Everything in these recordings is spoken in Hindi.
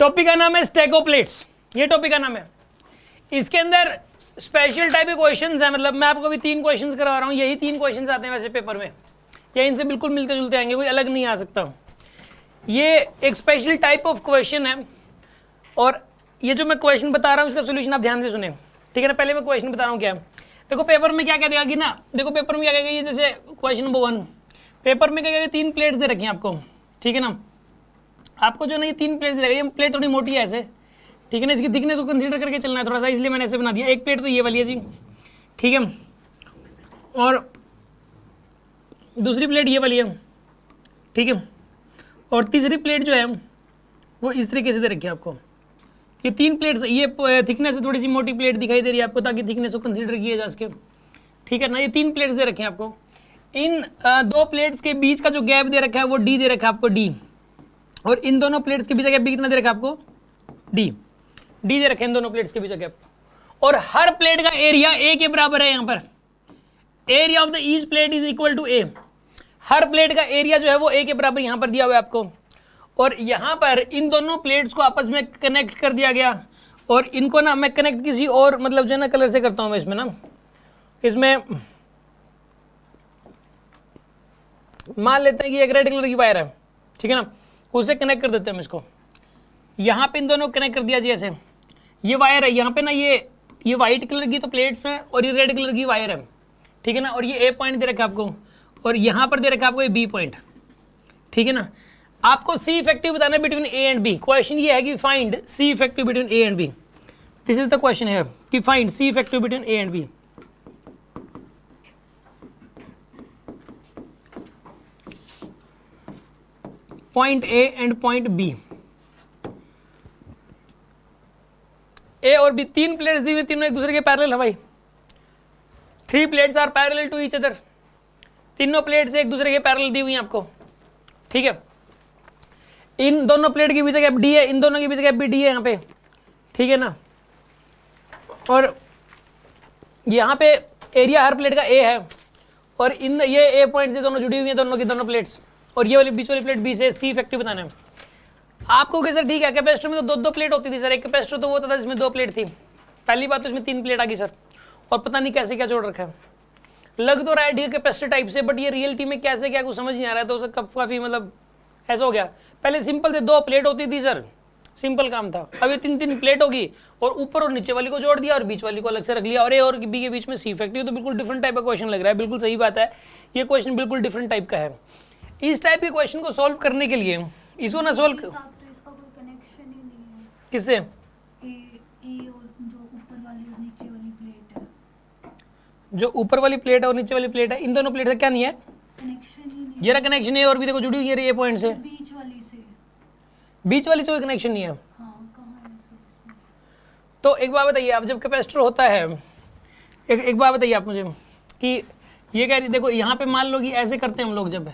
टॉपिक का नाम है स्टेगोप्लेट्स, ये टॉपिक का नाम है। इसके अंदर स्पेशल टाइप के क्वेश्चंस हैं, मतलब मैं आपको अभी 3 क्वेश्चंस करवा रहा हूँ, यही 3 क्वेश्चंस आते हैं वैसे पेपर में, या इनसे बिल्कुल मिलते जुलते आएंगे, कोई अलग नहीं आ सकता। ये एक स्पेशल टाइप ऑफ क्वेश्चन है, और ये जो मैं क्वेश्चन बता रहा हूँ इसका सोल्यूशन आप ध्यान से सुने, ठीक है ना। पहले मैं क्वेश्चन बता रहा हूँ क्या है। देखो पेपर में क्या कह देगा कि ना, देखो पेपर में क्या कहेगा, ये जैसे क्वेश्चन नंबर 1 पेपर में क्या कहेगा, 3 प्लेट्स दे रखी हैं आपको, ठीक है ना। आपको जो ना ये 3 प्लेट्स दे रखी है, ये प्लेट थोड़ी मोटी है ऐसे, ठीक है ना, इसकी थिकनेस को कंसीडर करके चलना है थोड़ा सा, इसलिए मैंने ऐसे बना दिया। एक प्लेट तो ये वाली है जी, ठीक है, और दूसरी प्लेट ये वाली है, ठीक है, और तीसरी प्लेट जो है वो इस तरीके से दे रखी है आपको। ये 3 प्लेट्स, ये थिकनेस से थोड़ी सी मोटी प्लेट दिखाई दे रही है आपको, ताकि थिकनेस को कंसीडर किया जा सके, ठीक है ना। ये 3 प्लेट्स दे रखे हैं आपको। इन 2 प्लेट्स के बीच का जो गैप दे रखा है वो डी दे रखा है आपको, डी, और इन दोनों प्लेट्स के बीच का गैप भी कितना दे रखा है आपको, डी दे रखे हैं इन दोनों प्लेट्स के बीच का गैप। और हर प्लेट का एरिया ए के बराबर है। यहाँ पर area of the each plate is equal to A, हर प्लेट का एरिया जो है वो ए के बराबर यहाँ पर दिया हुआ है आपको। और यहाँ पर इन दोनों प्लेट्स को आपस में कनेक्ट कर दिया गया, और इनको ना मैं कनेक्ट किसी और मतलब जो है ना कलर से करता हूँ मैं इसमें ना, इसमें मान लेते हैं कि एक रेड कलर की वायर है, ठीक है ना, उसे कनेक्ट कर देते हैं हम इसको। यहाँ पे इन दोनों कनेक्ट कर दिया जी ऐसे, ये वायर है यहाँ पे ना, ये वाइट कलर की तो प्लेट्स हैं और ये रेड कलर की वायर है, ठीक है ना, और ये ए पॉइंट दे रखा है आपको, और यहाँ पर दे रखा है आपको ये बी पॉइंट, ठीक है ना। आपको सी इफेक्टिव बताना है between A and B. Question ये है कि find C effective between A and B, this is the question है कि find C effective between A and B. Point A and point B, A और बी 3 प्लेट्स दी हुई, तीनों एक दूसरे के पैरेलल है भाई। 3 plates are parallel to each other, तीनों प्लेट्स एक दूसरे के पैरेलल दी हुई हैं आपको, ठीक है। इन दोनों प्लेट के बीच का गैप डी है, इन दोनों के बीच का गैप भी डी है यहाँ पे, ठीक है ना। और यहाँ पे एरिया हर प्लेट का ए है, और इन ये ए पॉइंट से दोनों जुड़ी हुई हैं, दोनों की दोनों प्लेट्स, और ये वाली बीच वाली प्लेट बी से। सी इफेक्टिव बताना है आपको कि सर ठीक है, कैपेसिटर में तो 2-2 प्लेट होती थी सर, एक कैपेसिटर तो वो होता था जिसमें 2 प्लेट थी। पहली बात तो इसमें 3 प्लेट आ गई सर, और पता नहीं कैसे क्या जोड़ रखा है। लग तो रहा है ठीक है कैपेसिटर टाइप से, बट ये रियलिटी में कैसे क्या कुछ समझ नहीं आ रहा है, तो उसका काफ़ी मतलब ऐसा हो गया। पहले सिंपल थे, 2 प्लेट होती थी सर, सिंपल काम था। अब ये 3-3 प्लेट होगी, और ऊपर और नीचे वाली को जोड़ दिया और बीच वाली को अलग से रख लिया, और ए और बी के बीच में सी इफेक्टिव। तो बिल्कुल डिफरेंट टाइप का क्वेश्चन लग रहा है, बिल्कुल सही बात है, ये क्वेश्चन बिल्कुल डिफरेंट टाइप का है। इस टाइप के क्वेश्चन को सॉल्व करने के लिए इसको ना सॉल्व किससे, जो ऊपर वाली प्लेट है और नीचे वाली प्लेट है, इन दोनों प्लेट से क्या नहीं है, ये रहा कनेक्शन है, और भी देखो जुड़ी हुई है ये पॉइंट से, बीच वाली से कोई कनेक्शन नहीं है। तो एक बात बताइए आप, जब कैपेसिटर होता है, एक बात बताइए आप मुझे कि ये कह रही, देखो यहाँ पे मान लो कि ऐसे करते हैं हम लोग जब,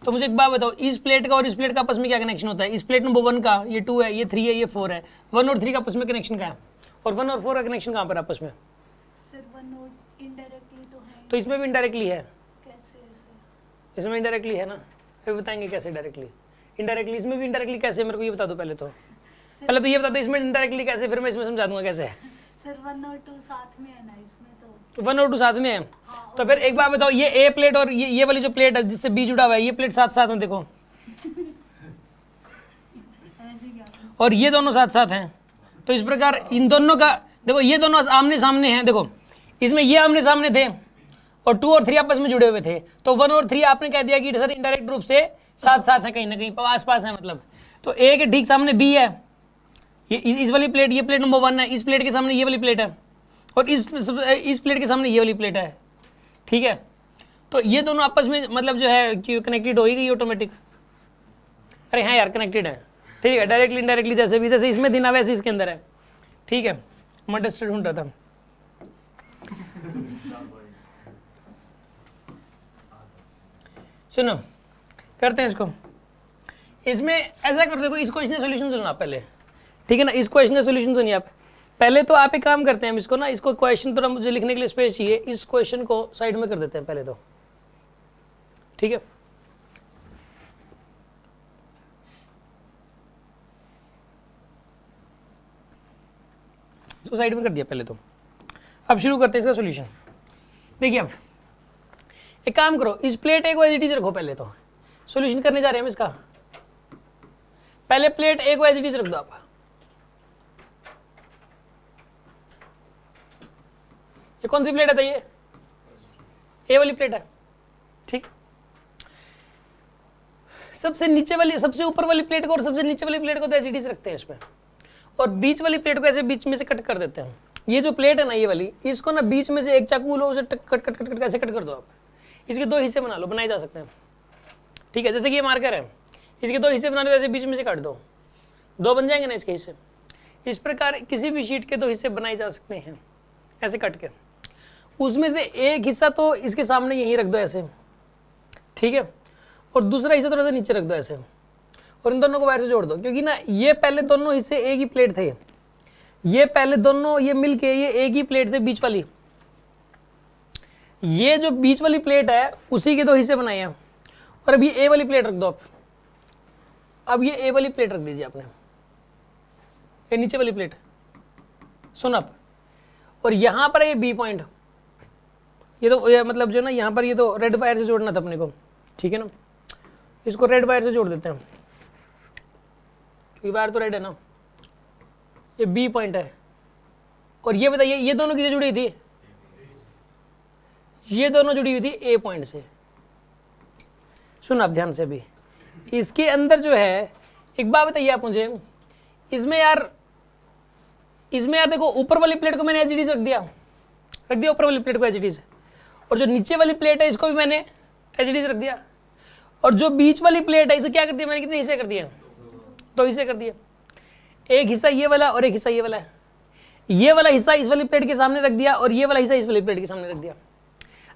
तो मुझे एक बात बताओ, इस प्लेट का और इस प्लेट का आपस में क्या कनेक्शन होता है। इस प्लेट नंबर 1 का ये 2 है, ये 3 है, ये 4 है, 1 और 3 का आपस में कनेक्शन क्या है, और 1 और 4 का कनेक्शन कहाँ पर आपस में सर, 1 और इनडायरेक्टली तो है, तो इसमें भी इनडायरेक्टली है, कैसे ऐसे? इसमें इनडायरेक्टली है ना, फिर बताएंगे कैसे डायरेक्टली, इनडायरेक्टली, इसमें भी इनडायरेक्टली कैसे, मेरे को ये बता दो पहले तो ये बता दो इसमें इनडायरेक्टली कैसे, फिर मैं इसमें समझा दूंगा कैसे है। सर 1 और 2 साथ में है ना इसमें, तो 1 और 2 साथ में है। तो फिर एक बात बताओ, ये ए प्लेट और ये वाली जो प्लेट है जिससे बी जुड़ा हुआ है, ये प्लेट साथ साथ है देखो, ऐसे क्या? और ये दोनों साथ साथ हैं। तो इस प्रकार इन दोनों का देखो, ये दोनों आमने सामने हैं, देखो इसमें ये आमने सामने थे, और 2 और 3 आपस में जुड़े हुए थे, तो 1 और 3 आपने कह दिया कि सर इनडायरेक्ट रूप से साथ साथ है, कहीं ना कहीं आस पास है मतलब। तो ए के ठीक सामने बी है, ये इस वाली प्लेट, ये प्लेट नंबर 1 है, इस प्लेट के सामने ये वाली प्लेट है, और इस प्लेट के सामने ये वाली प्लेट है, ठीक है। तो ये दोनों आपस में मतलब जो है कि कनेक्टेड हो ही गई ऑटोमेटिक। अरे हाँ यार कनेक्टेड है, ठीक है, डायरेक्टली इनडायरेक्टली जैसे भी, जैसे इसमें थी ना वैसे इसके अंदर है, ठीक है। मैं टेस्ट ढूंढ रहा था, सुनो करते हैं इसको। इसमें ऐसा कर, देखो इस क्वेश्चन का सोल्यूशन सुनना पहले, ठीक है ना, इस क्वेश्चन का सोल्यूशन सुनिए आप पहले। तो आप एक काम करते हैं, इसको ना, इसको क्वेश्चन थोड़ा मुझे लिखने के लिए स्पेस चाहिए, इस क्वेश्चन को साइड में कर देते हैं पहले तो, ठीक है। इसको साइड में कर दिया पहले तो। अब शुरू करते हैं इसका सोल्यूशन। देखिए अब एक काम करो, इस प्लेट ए को एज इट इज रखो। पहले तो सोल्यूशन करने जा रहे हैं हम इसका। पहले प्लेट ए को एज इट इज रख दो आप। ये कौन सी प्लेट है? ये ए वाली प्लेट है, ठीक। सबसे नीचे वाली, सबसे ऊपर वाली प्लेट को और सबसे नीचे वाली प्लेट को तो एज इट इज रखते हैं इसमें, और बीच वाली प्लेट को ऐसे बीच में से कट कर देते हैं। ये जो प्लेट है ना, ये वाली, इसको ना बीच में से एक चाकू लो, उसे कट कट कट कट ऐसे कट कर दो आप। इसके दो हिस्से बना लो, बनाए जा सकते हैं, ठीक है। जैसे कि ये मार्कर है, इसके दो हिस्से बना लो, ऐसे बीच में से काट दो, दो बन जाएंगे ना इसके हिस्से। इस प्रकार किसी भी शीट के दो हिस्से बनाए जा सकते हैं ऐसे कट के। उसमें से एक हिस्सा तो इसके सामने यहीं रख दो ऐसे, ठीक है, और दूसरा हिस्सा थोड़ा सा नीचे रख दो ऐसे, और इन दोनों को वायर से जोड़ दो। क्योंकि ना ये पहले दोनों हिस्से एक ही प्लेट थे, ये पहले दोनों ये मिलके ये एक ही प्लेट थे बीच वाली। ये जो बीच वाली प्लेट है उसी के दो हिस्से बनाए हैं। और अब ये ए वाली प्लेट रख दो आप। अब ये ए वाली प्लेट रख दीजिए आपने, ये नीचे वाली प्लेट, सुन आप। और यहां पर ये बी पॉइंट, ये तो ये मतलब जो ना यहाँ पर ये तो रेड वायर से जोड़ना था अपने को, ठीक है ना। इसको रेड वायर से जोड़ देते हैं, क्योंकि वायर तो रेड है ना। ये बी पॉइंट है। और ये बताइए ये दोनों किससे जुड़ी थी? ये दोनों जुड़ी हुई थी ए पॉइंट से। सुन आप ध्यान से। भी इसके अंदर जो है, एक बात बताइए आप मुझे, इसमें यार देखो, ऊपर वाली प्लेट को मैंने एज इट इज रख दिया ऊपर वाली प्लेट को एज इट इज, और जो नीचे वाली प्लेट है इसको भी मैंने एज इट इज रख दिया, और जो बीच वाली प्लेट है इसे क्या कर दिया मैंने? कितने हिस्से कर दिए? दो हिस्से कर दिए। एक हिस्सा ये वाला और एक हिस्सा ये वाला है। ये वाला हिस्सा इस वाली प्लेट के सामने रख दिया, और ये वाला हिस्सा इस वाली प्लेट के सामने रख दिया।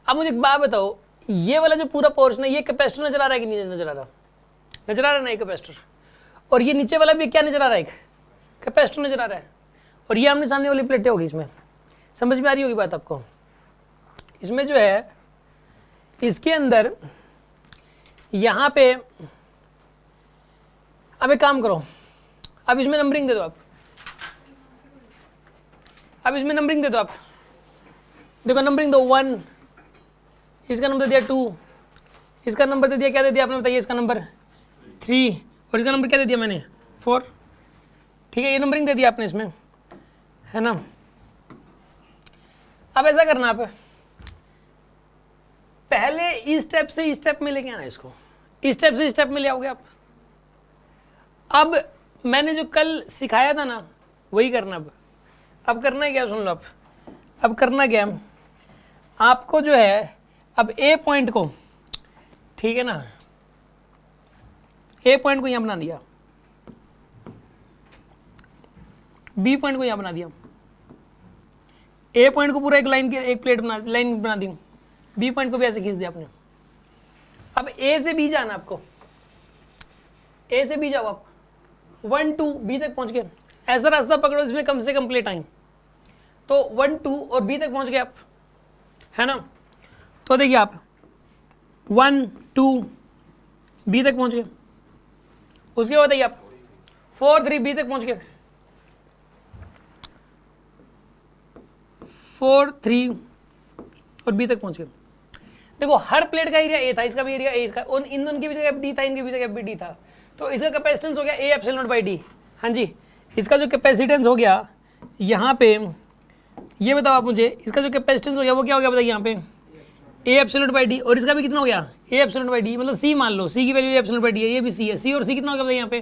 अब मुझे एक बात बताओ, ये वाला जो पूरा पोर्शन है, ये कैपेसिटर नजर आ रहा है कि नहीं नजर आ रहा? नजर आ रहा है ना, एक कैपेसिटर। और ये नीचे वाला भी क्या नजर आ रहा है? एक कैपेसिटर नजर आ रहा है। और ये आमने सामने वाली प्लेटें होगी। इसमें समझ में आ रही होगी बात आपको? इसमें जो है, इसके अंदर यहां पे, अब एक काम करो, अब इसमें नंबरिंग दे दो आप। अब इसमें नंबरिंग दे दो आप। देखो नंबरिंग दो, 1, इसका नंबर दे दिया 2, इसका नंबर दे दिया, क्या दे दिया आपने बताइए? इसका नंबर 3, और इसका नंबर क्या दे दिया मैंने? 4, ठीक है। ये नंबरिंग दे दिया आपने इसमें, है ना। अब ऐसा करना आप, पहले इस स्टेप से इस स्टेप में लेके आना इसको, इस स्टेप से इस स्टेप में ले आओगे आप। अब मैंने जो कल सिखाया था ना, वही करना। अब करना है क्या? सुन लो आप। अब करना क्या, आपको जो है, अब ए पॉइंट को, ठीक है ना, ए पॉइंट को यहां बना दिया, बी पॉइंट को यहां बना दिया, ए पॉइंट को पूरा एक लाइन के एक प्लेट लाइन बना दी, बी पॉइंट को भी ऐसे खींच दिया आपने। अब ए से बी जाना आपको, ए से बी जाओ आप, 1 2 बी तक पहुंच गए। ऐसा रास्ता पकड़ो जिसमें कम से कम प्लेट आई, तो 1 2 और बी तक पहुंच गए आप, है ना। तो देखिए आप 1 2 बी तक पहुंच गए। उसके बाद देखिए आप 4 3 बी तक पहुंच गए, 4 3 और बी तक पहुंच गए। देखो हर प्लेट का एरिया ए था, इसका भी एरिया ए, इसका, और इन दोनों की भी जगह डी था, इनकी भी जगह भी डी था। तो इसका कैपेसिटेंस हो गया ए एप्सिलॉन नॉट बाई डी। हाँ जी, इसका जो कैपेसिटेंस हो गया यहाँ पे, ये बताओ आप मुझे, इसका जो कैपेसिटेंस हो गया वो क्या हो गया बताइए? यहाँ पे ए एप्सिलॉन बाई डी, और इसका भी कितना हो गया? ए एप्सिलॉन बाई डी, मतलब सी मान लो, सी की value A epsilon by D है, ये भी सी है। सी और सी कितना हो गया बताइए यहाँ पे?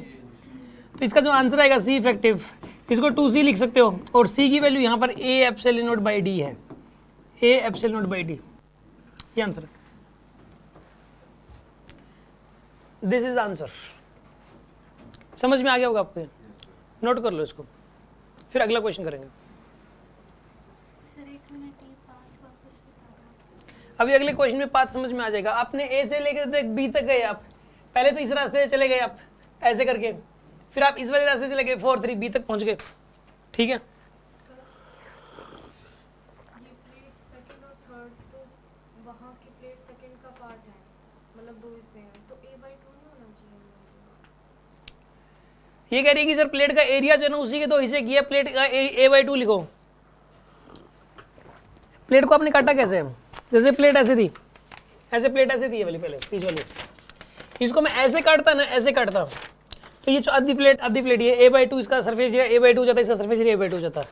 तो इसका जो आंसर आएगा सी इफेक्टिव, इसको 2c लिख सकते हो, और सी की वैल्यू यहाँ पर A epsilon naught by D है, A epsilon naught by D, ये आंसर है। This is answer. समझ में आ गया होगा आपको? नोट कर लो इसको, फिर अगला क्वेश्चन करेंगे। सर 1 मिनट, ये पाथ वापस बता दो। अभी अगले क्वेश्चन में पाथ समझ में आ जाएगा। आपने ए से लेकर तो बी तक गए आप, पहले तो इस रास्ते से चले गए आप ऐसे करके, फिर आप इस वाले रास्ते से चले गए 4 3 बी तक पहुंच गए, ठीक है। ये प्लेट सेकंड और थर्ड, तो वहाँ की प्लेट सेकंड का पार्ट है, मतलब 2 हिस्से हैं, तो a/2 नहीं होना चाहिए। ये कह रही है कि सर प्लेट का एरिया जो है ना उसी के दो हिस्से किया, प्लेट का a/2 लिखो। प्लेट को आपने काटा कैसे है? जैसे प्लेट ऐसे थी, ऐसे प्लेट ऐसे थी ये वाली, पहले तीस वाली, इसको मैं ऐसे काटता ना, ऐसे काटता, तो ये जो आधी प्लेट ये a/2 इसका सरफेस एरिया a/2 जाता है, इसका सरफेस एरिया a/2 जाता है।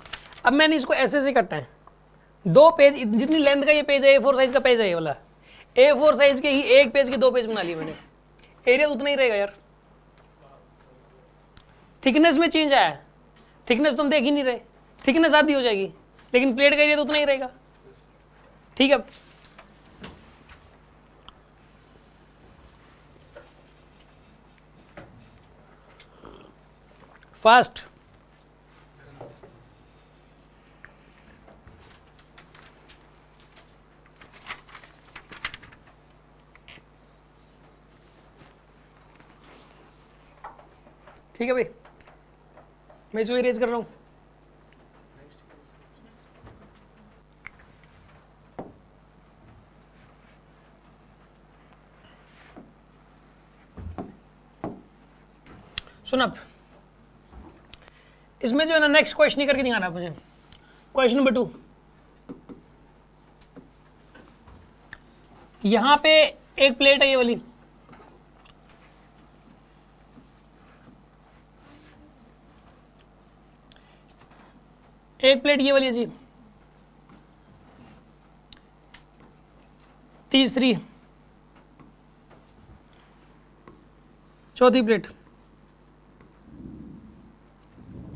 अब मैंने इसको ऐसे से काटना है, दो पेज, जितनी लेंथ का ये पेज है, A4 साइज का पेज है ये वाला, A4 साइज के ही एक पेज के दो पेज बना लिए मैंने, एरिया उतना ही रहेगा यार। थिकनेस में चेंज आया, थिकनेस तो हम देख ही नहीं रहे, थिकनेस आधी हो जाएगी, लेकिन प्लेट का एरिया तो उतना ही रहेगा। ठीक है, फास्ट। ठीक है भाई, मैं इसको इरेज कर रहा हूं। सुन अब, इसमें जो है ना नेक्स्ट क्वेश्चन ही करके दिखाना है मुझे। क्वेश्चन नंबर 2, यहां पे एक प्लेट है ये वाली, एक प्लेट ये वाली है जी, तीसरी, चौथी प्लेट,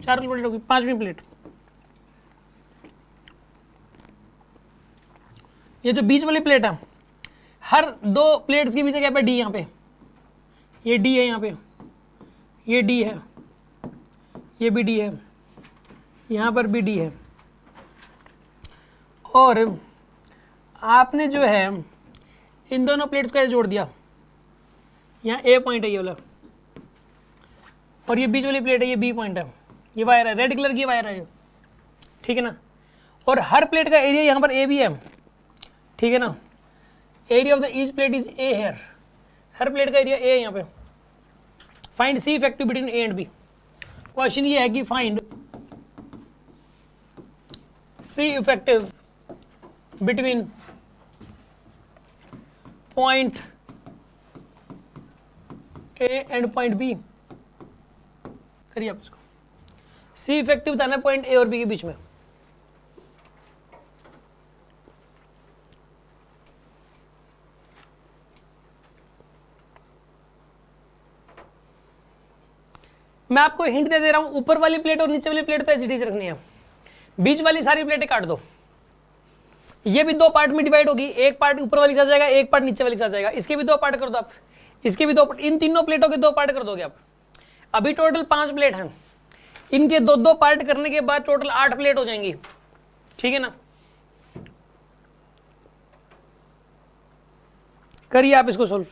चार प्लेट होगी, पांचवी प्लेट। ये जो बीच वाली प्लेट है, हर दो प्लेट्स के बीच गैप है डी, यहाँ पे ये डी है, यहाँ पे ये डी है, ये भी डी है, यहाँ पर भी डी है। और आपने जो है इन दोनों प्लेट्स को ऐसे जोड़ दिया, यहाँ ए पॉइंट है ये वाला, और ये बीच वाली प्लेट है, ये बी पॉइंट है, ये वायर है, रेड कलर की वायर है ये, ठीक है ना। और हर प्लेट का एरिया यहाँ पर ए भी है, ठीक है ना। Area of the each plate is A here, हर प्लेट का एरिया ए है यहाँ पे। Find C effective between A and B. Question ये है कि find C effective between point A and point B. करिए आप इसको, सी इफेक्टिव बताना है पॉइंट ए और बी के बीच में। मैं आपको हिंट दे रहा हूं, ऊपर वाली प्लेट और नीचे वाली प्लेट तो एच रखनी है, बीच वाली सारी प्लेटें काट दो। ये भी दो पार्ट में डिवाइड होगी, एक पार्ट ऊपर वाली आ जाएगा, एक पार्ट नीचे वाली आ जाएगा। इसके भी दो पार्ट कर दो आप, इसके भी दो पार्ट, इन तीनों प्लेटों के दो पार्ट कर दोगे आप। अभी टोटल 5 प्लेट हैं, इनके दो दो पार्ट करने के बाद टोटल 8 प्लेट हो जाएंगी, ठीक है ना। करिए आप इसको सोल्व।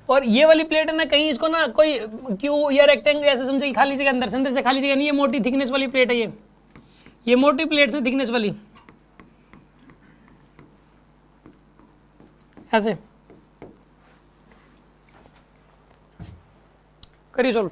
और ये वाली प्लेट है ना, कहीं इसको ना कोई क्यू या रेक्टेंगल ऐसे समझे कि खाली जगह अंदर से, अंदर से खाली जगह नहीं, ये मोटी थिकनेस वाली प्लेट है, ये मोटी प्लेट से थिकनेस वाली, ऐसे करिए सोल्व।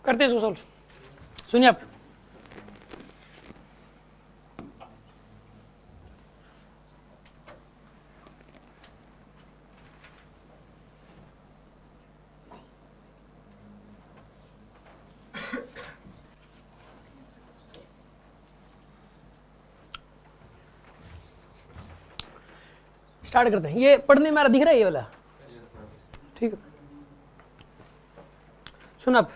करते हैं इसको सॉल्व। सुनिए आप, स्टार्ट करते हैं। ये पढ़ने में दिख रहा है ये वाला, ठीक है। सुन आप,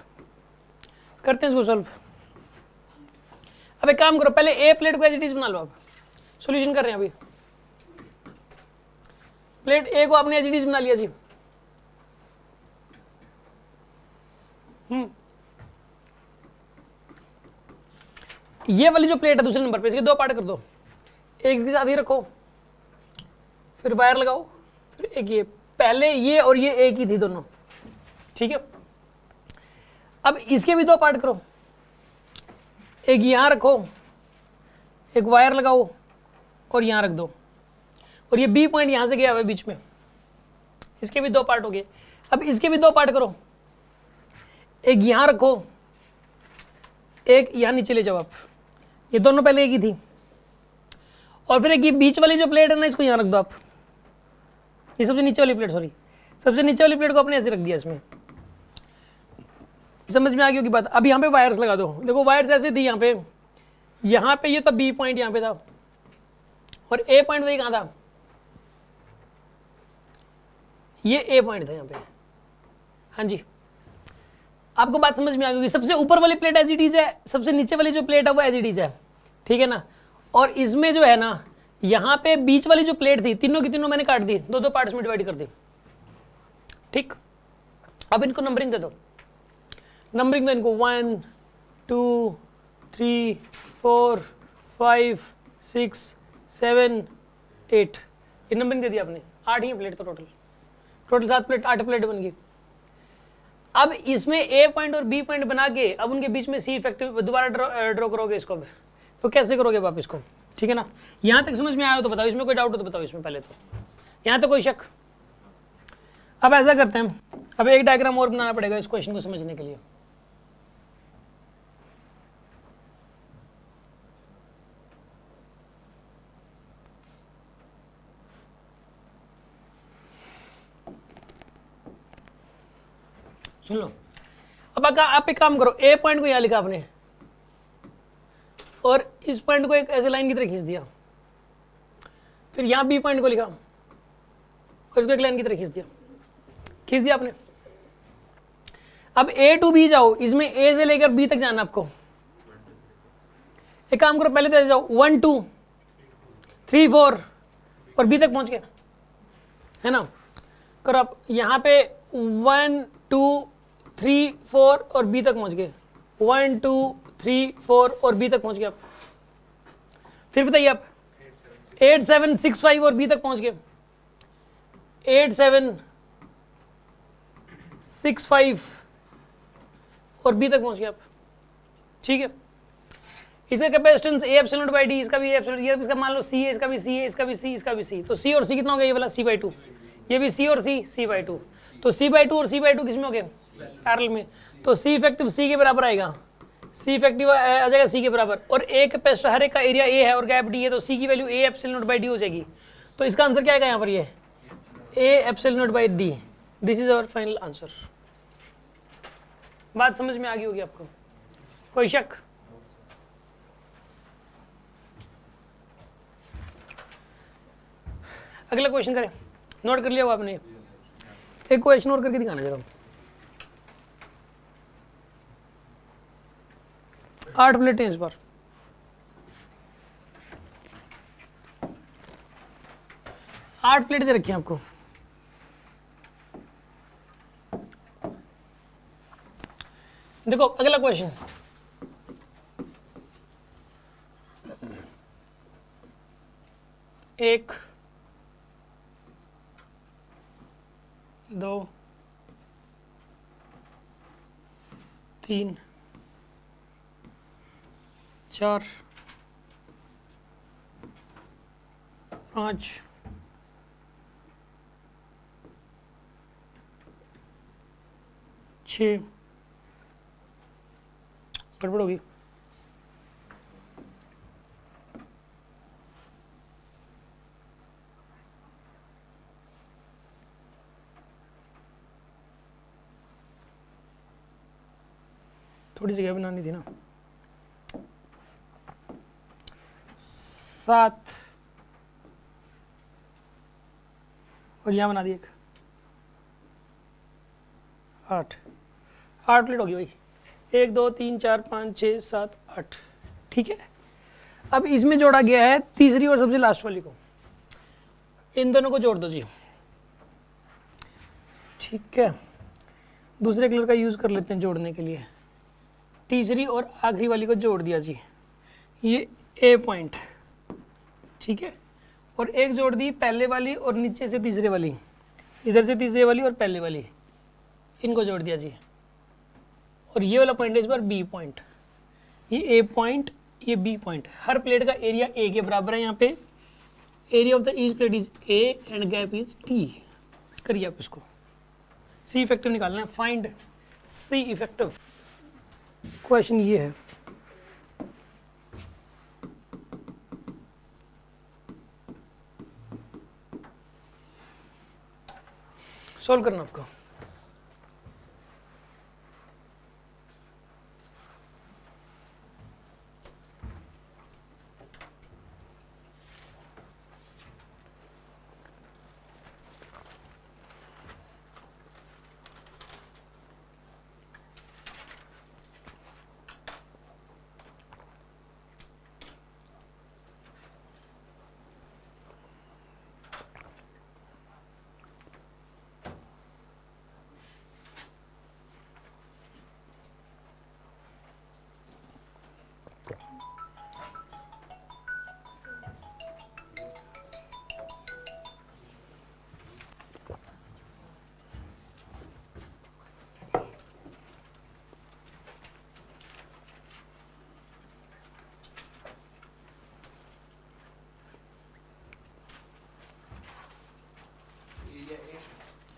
करते हैं इसको सॉल्व। अब एक काम करो, पहले ए प्लेट को एज इट इज बना लो। आप सॉल्यूशन कर रहे हैं अभी। प्लेट ए को आपने एज इट इज बना लिया जी। ये वाली जो प्लेट है दूसरे नंबर पे, इसके दो पार्ट कर दो। एक इसके साथ ही रखो, फिर वायर लगाओ, फिर एक ये। पहले ये और ये एक ही थी दोनों, ठीक है। अब इसके भी दो पार्ट करो, एक यहां रखो, एक वायर लगाओ और यहां रख दो, और ये बी पॉइंट यहां से गया हुआ है बीच में। इसके भी दो पार्ट हो गए। अब इसके भी दो पार्ट करो, एक यहां रखो, एक यहां नीचे ले जाओ आप। ये दोनों पहले एक ही थी। और फिर एक ये बीच वाली जो प्लेट है ना, इसको यहां रख दो आप। ये सबसे नीचे वाली प्लेट, सॉरी, सबसे नीचे वाली प्लेट को आपने ऐसे रख दिया इसमें। समझ में आ गई होगी बात। अब यहाँ पे वायर्स लगा दो। देखो वायर्स ऐसे थी, यहाँ पे ये था बी पॉइंट, यहाँ पे था, और ए पॉइंट वही कहाँ था, ये ए पॉइंट था यहाँ पे। हाँ जी, आपको बात समझ में आ गई होगी। सबसे ऊपर वाली प्लेट एज इट इज है, सबसे नीचे वाली जो प्लेट है वो एज इट इज है, ठीक है ना। और इसमें जो है ना, यहाँ पे बीच वाली जो प्लेट थी, तीनों की तीनों मैंने काट दी, दो दो पार्ट्स में डिवाइड कर दी, ठीक। अब इनको नंबरिंग दे दो, नंबरिंग दो इनको 1 2 3 4 5 6 7 8, ये नंबरिंग दे दी आपने। 8 ही प्लेट तो टोटल 7 प्लेट, 8 प्लेट बन गई। अब इसमें ए पॉइंट और बी पॉइंट बना के अब उनके बीच में सी इफेक्टिव दोबारा ड्रॉ करोगे इसको। तो कैसे करोगे आप इसको, ठीक है ना। यहाँ तक समझ में आया हो तो बताओ, इसमें कोई डाउट हो तो बताओ इसमें पहले तो। यहाँ तो कोई शक। अब ऐसा करते हैं, अब एक डायग्राम और बनाना पड़ेगा इस क्वेश्चन को समझने के लिए। सुन लो। अब आप एक काम करो, ए पॉइंट को यहां लिखा आपने, और इस पॉइंट को एक ऐसे लाइन की तरह खींच दिया। फिर यहां बी पॉइंट को लिखा और इसको एक लाइन की तरह खींच दिया आपने। अब ए टू बी जाओ, इसमें ए से लेकर बी तक जाना आपको। एक काम करो, पहले तो ऐसे जाओ 1 2 3 4 और बी तक पहुंच गए, है ना। करो आप यहां पे 1 2 3 4 और बी तक पहुंच गए, 1 2 3 4 और बी तक पहुंच गए आप। फिर बताइए आप 8 7 6 5 और बी तक पहुंच गए, 8 7 6 5 और बी तक पहुंच गए आप, ठीक है। इसका capacitance A epsilon by D, इसका भी एप्सिलॉन, ये इसका मान लो सी है, इसका भी सी है, इसका भी सी, इसका भी सी। तो सी और सी कितना हो गया, ये वाला C/2, ये भी सी और C/2। तो C/2 और C/2 किसमें हो गए, पैरेलल में। तो सी इफेक्टिव सी के बराबर आएगा, सी इफेक्टिव आ जाएगा सी के बराबर। और ए कैपेसिटर, हर एक का एरिया ए है और गैप डी है, तो सी की value A epsilon by D हो जाएगी। तो इसका आंसर क्या आएगा यहाँ पर, ये A epsilon by D. This is our final answer. बात समझ में आ गई होगी आपको, कोई शक। अगला क्वेश्चन करें, नोट कर लिया हो आपने। एक क्वेश्चन और करके दिखाना जरा। 8 प्लेटें इस बार, आठ प्लेट दे रखी हैं आपको। देखो अगला क्वेश्चन, एक 2 3 4 5 6 गड़बड़ होगी। थोड़ी जगह बनानी थी ना। 7 और यहाँ बना दी एक 8 8 प्लेट होगी भाई, 1 2 3 4 5 6 7 8, ठीक है। अब इसमें जोड़ा गया है तीसरी और सबसे लास्ट वाली को, इन दोनों को जोड़ दो जी, ठीक है। दूसरे कलर का यूज़ कर लेते हैं जोड़ने के लिए, तीसरी और आखिरी वाली को जोड़ दिया जी, ये ए पॉइंट, ठीक है। और एक जोड़ दी पहले वाली और नीचे से तीसरे वाली, इधर से तीसरे वाली और पहले वाली, इनको जोड़ दिया जी। और ये वाला पॉइंट है इस बार बी पॉइंट, ये ए पॉइंट, ये बी पॉइंट। हर प्लेट का एरिया ए के बराबर है यहाँ पे। Area of the each plate is A and gap is T. करिए आप इसको, सी इफेक्टिव निकालना है, फाइंड सी इफेक्टिव। क्वेश्चन ये है, सॉल्व करना आपको।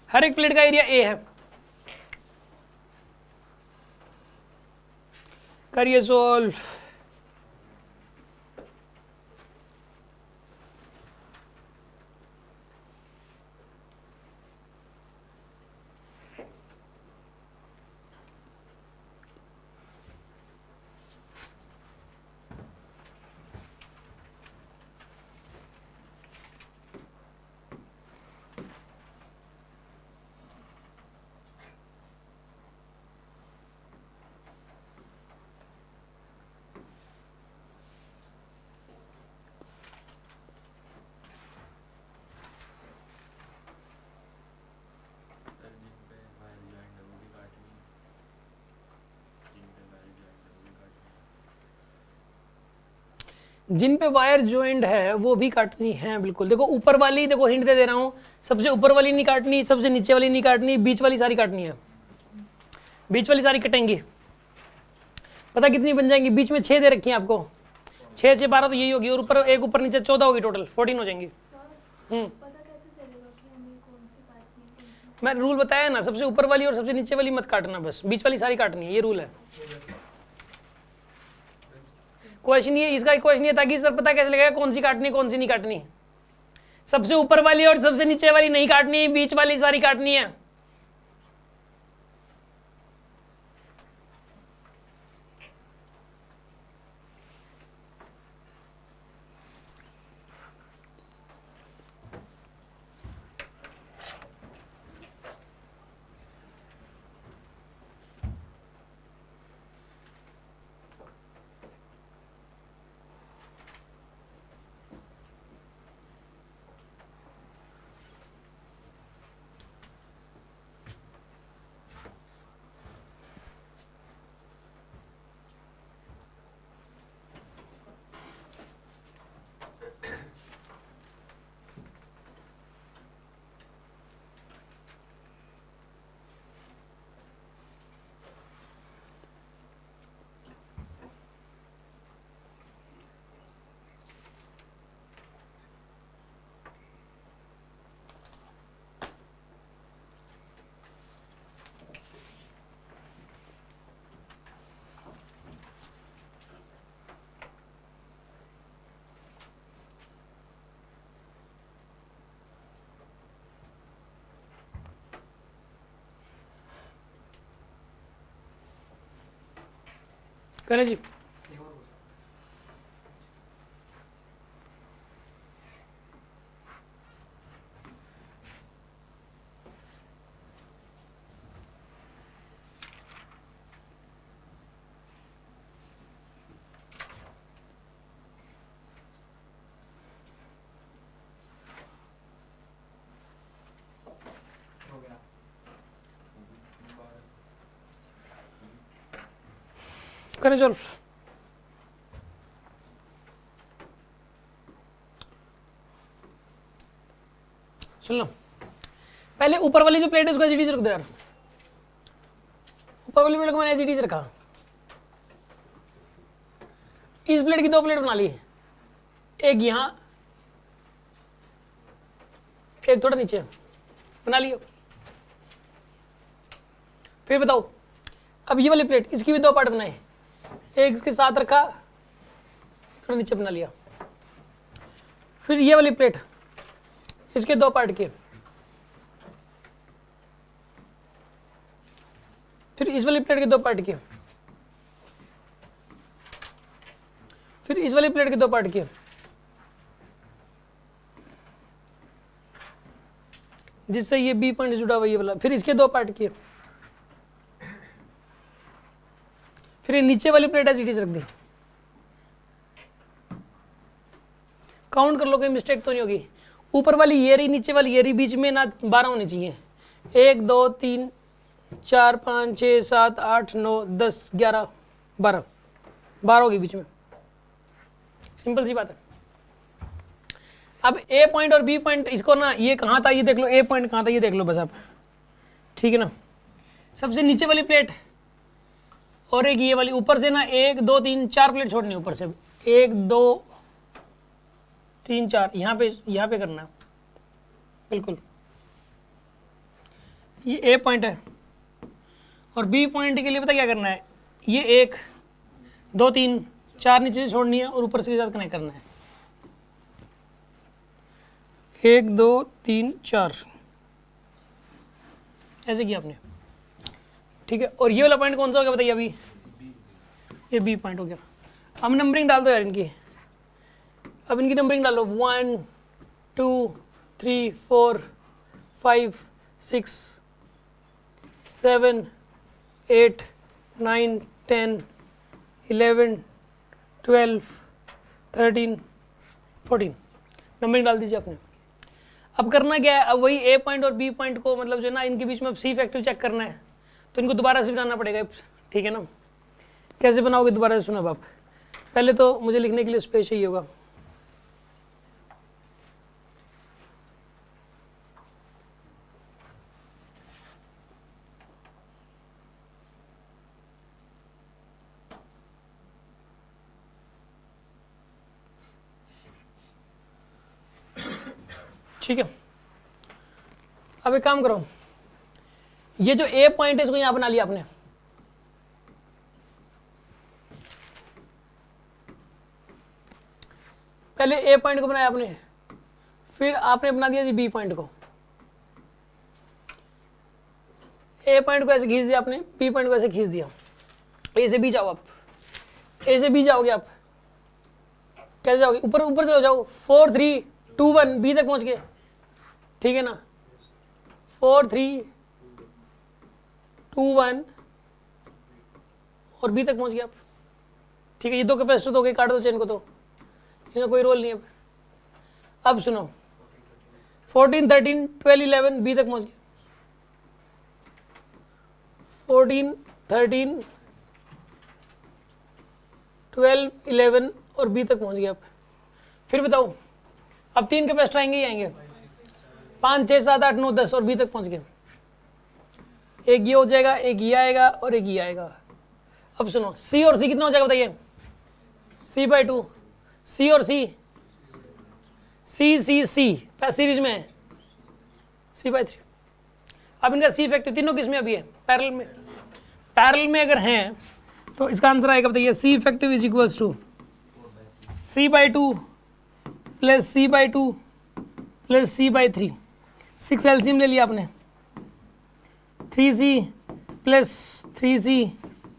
हर एक प्लेट का एरिया ए है। करिए सॉल्व। जिन पे वायर ज्वाइंट है वो भी काटनी है, बिल्कुल। देखो ऊपर वाली, देखो हिंट दे रहा हूँ, सबसे ऊपर वाली नहीं काटनी, सबसे नीचे वाली नहीं काटनी, बीच वाली सारी काटनी है। बीच वाली सारी कटेंगी। पता कितनी बन जाएंगी? बीच में 6 दे रखी है आपको, 6 6 12 तो यही होगी, और ऊपर एक ऊपर नीचे 14 होगी, टोटल 14 हो जाएंगी। पता कैसे चलेगा कि हमें कौन सी काटनी है, कौन सी? मैं रूल बताया ना, सबसे ऊपर वाली और सबसे नीचे वाली मत काटना, बस बीच वाली सारी काटनी है, ये रूल है। क्वेश्चन ये, इसका क्वेश्चन ये था कि सर पता कैसे लगेगा कौन सी काटनी कौन सी नहीं काटनी। सबसे ऊपर वाली और सबसे नीचे वाली नहीं काटनी, बीच वाली सारी काटनी है। करें जी। करें चल। सुन लो, पहले ऊपर वाली जो प्लेट है उसको एज इट इज रख दो यार। ऊपर वाली प्लेट को मैंने एज इट इज रखा। इस प्लेट की 2 प्लेट बना ली, एक यहां एक थोड़ा नीचे बना लिया। फिर बताओ, अब ये वाली प्लेट, इसकी भी 2 पार्ट बनाए, एक इसके साथ रखा, थोड़ा नीचे बना लिया। फिर ये वाली प्लेट, इसके 2 पार्ट किए। फिर इस वाली प्लेट के 2 पार्ट किए। फिर इस वाली प्लेट के 2 पार्ट किए, जिससे ये बी पॉइंट जुड़ा हुआ ये वाला। फिर इसके 2 पार्ट किए। फिर ये नीचे वाली प्लेट ऐसी रख दी। काउंट कर लो, कोई मिस्टेक तो नहीं होगी। ऊपर वाली ये रही, नीचे वाली ये रही, बीच में ना 12 होने चाहिए। 1 2 3 4 5 6 7 8 9 10 11 12 12 होगी बीच में। सिंपल सी बात है। अब ए पॉइंट और बी पॉइंट, इसको ना ये कहाँ था ये देख लो, ए पॉइंट कहाँ था ये देख लो बस आप, ठीक है ना। सबसे नीचे वाली प्लेट और एक ये वाली, ऊपर से ना 1 2 3 4 प्लेट छोड़नी, ऊपर से 1 2 3 4 यहाँ पे करना है बिल्कुल। ये ए पॉइंट है और बी पॉइंट के लिए पता क्या करना है, ये 1 2 3 4 नीचे से छोड़नी है और ऊपर से के साथ कनेक्ट करना है। 1 2 3 4 ऐसे किया आपने, ठीक है। और ये वाला पॉइंट कौन सा हो गया बताइए अभी, ये बी पॉइंट हो गया। अब नंबरिंग डाल दो यार इनकी, अब इनकी नंबरिंग डालो 1 2 3 4 5 6 7 8 9 10 11 12 13 14 नंबरिंग डाल दीजिए आपने। अब करना क्या है, अब वही ए पॉइंट और बी पॉइंट को मतलब जो है ना इनके बीच में अब सी फैक्टर चेक करना है, तो इनको दोबारा से बनाना पड़ेगा, ठीक है ना। कैसे बनाओगे दोबारा से, सुनो आप, पहले तो मुझे लिखने के लिए स्पेस चाहिए होगा। ठीक है, अब एक काम करो, ये जो ए पॉइंट है इसको यहां बना लिया आपने, पहले ए पॉइंट को बनाया आपने, फिर आपने बना दिया जी बी पॉइंट को। ए पॉइंट को ऐसे खींच दिया आपने, बी पॉइंट को ऐसे खींच दिया। ए से बी जाओ आप, ए से बी जाओगे आप, कैसे जाओगे, ऊपर ऊपर चलो जाओ, 4 3 2 1 बी तक पहुंच गए, ठीक है ना। 4 3 2 1 और बी तक पहुंच गए आप, ठीक है। ये 2 कैपेसिटर हो गए, काट दो चेन को, तो इनका कोई रोल नहीं है। अब सुनो, 14 13 12 11 बी तक पहुंच गए, 14 13 12 11 और बी तक पहुंच गए आप। फिर बताओ, अब 3 कैपेसिटर आएंगे ही आएंगे, 5 6 7 8 9 10 और बी तक पहुंच गए। एक ये हो जाएगा, एक ये आएगा और एक ये आएगा। अब सुनो, सी और सी कितना हो जाएगा बताइए, C/2, सी और सी, सी सीरीज में है, C/3। अब इनका सी फैक्टर तीनों किस में अभी है, पैरेलल में। पैरेलल में अगर हैं तो इसका आंसर आएगा बताइए, C effective is equals to C/2 plus C/2 plus C/3। 6 LCM ले लिया आपने, 3C plus 3C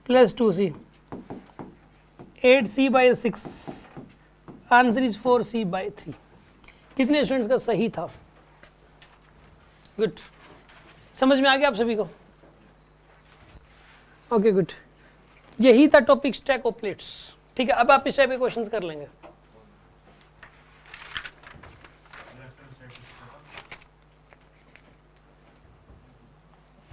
plus 2C, 8C/6। Answer is 4C/3। कितने स्टूडेंट्स का सही था? गुड, समझ में आ गया आप सभी को? ओके गुड, यही था टॉपिक स्टैक ऑफ प्लेट्स। ठीक है, अब आप इस टाइप के क्वेश्चंस कर लेंगे।